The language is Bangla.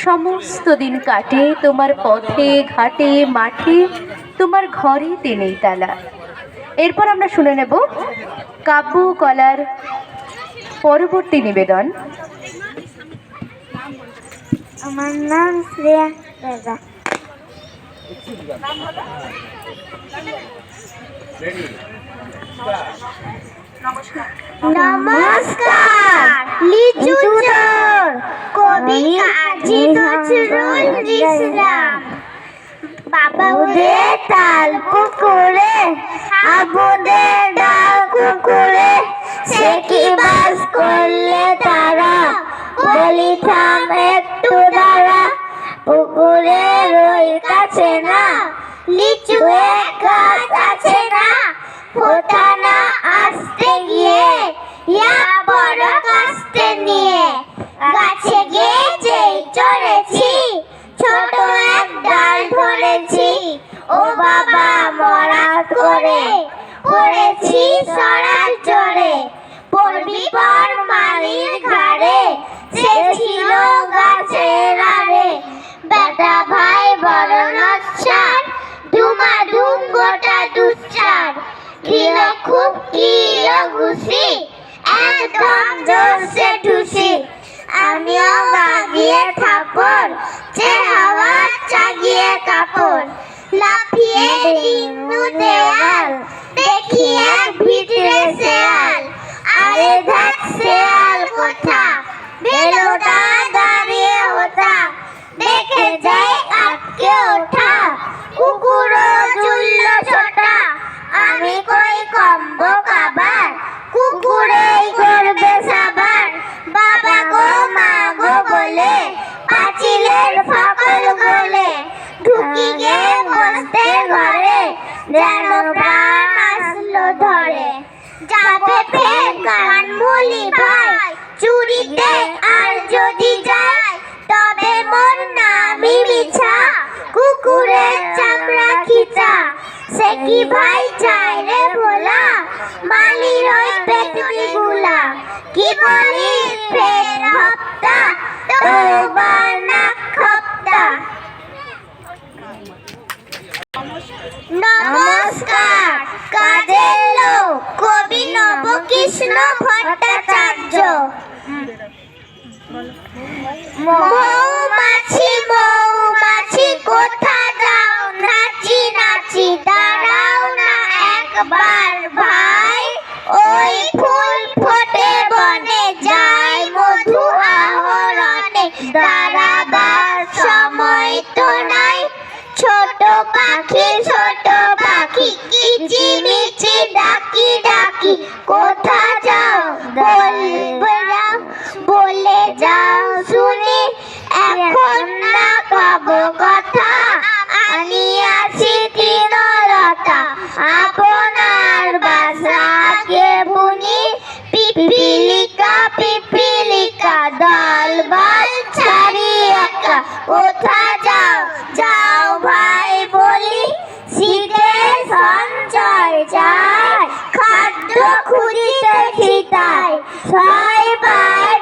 সমস্ত দিন কাটে তোমার পথে ঘাটে মাঠে, তোমার ঘরেতে নেই তালা। এরপর আমরা শুনে নেব কাব্য কলার পরবর্তী নিবেদন। আমার নাম শ্রেয়া রাজা। নমস্কার। লিচু চোর কবি কাজী নজরুল ইসলাম। বাবুদের তাল পুকুরে আবুদের ডাল কুকুরে, সে কি বাস করলে তারা, বলি থাম একটু দাঁড়া। পুকুরের ওই কাছে না লিচু এক গাছ আছে না, ফোটা না আসতে গিয়ে ইয়া বড় কাস্তে নিয়ে। গাছে গিয়ে যেই চড়েছি ছোট এক ডাল ধরেছি, ও বাবা মরা করে পড়েছি সরার জোরে। পড়বি পর মালির ঘাড়ে, সে ছিল গাছের আড়ে। বেটা ভাই বড় নচ্ছার, ধুমাধুম গোটা দুশ্চার। কিল খুব কিল ঘুষি, একদম জোরসে ঠুসি। আমিও গাগিয়ে থাপড়, যে হাওয়া চাগিয়ে কাপড়। লাফিয়ে ডিঙ্গু দেওয়াল, দেখি এক ভিতরে শেয়াল। আরে ধ্যাৎ শেয়াল কোথা, বেলোটা দাঁড়িয়ে ওঠা। দেখে যাই আটকে ওঠা, কুকুরও ঝুলল ছোটা। আমি কই কম্ব কাবার, কুকুরেই করবে সাবার। বাবা গো মা গো বলে পাঁচিলের ফাঁকল গলে, ঢুকি গে বসতে ঘরে, যেন প্রাণ আসলো ধরে। যাবে ফের কানমুলি ভাই চুরিতে, আর যদি যায় তবে মোর নামই মিছা, কুকুরের চামড়া খিচা। সে কি ভাই চাই রে ভোলা, মালির ওই পেতনি গুলা। কি বলিস ফের হপ্তা, তওবা না খপ্তা। নমস্কার। কাজের লোক কবি নবকৃষ্ণ ভট্টাচার্য। মৌমাছি মৌমাছি কোথা যাও, নাচি নাচি দাঁড়াও না একবার ভাই। ওই ফুল ফোটে বনে, যায় মধু আহরণে, দাঁড়াবার সময় তো নাই। ছোট পাখি কিচিমিচি ডাকি ডাকি, কোথা যাও বলে যাও শুনি। এখন না কব কথা, আনিয়াছি তৃণলতা, আপনার বাসাকে বুনি। পিপিলিকা পিপিলিকা দল বল ছাড়ি একা, কোথা যাও যাও ভাই বলি। শীতের সঞ্চয় চাই, খাদ্য খুঁজিতে খিতায়, ছয় ভাই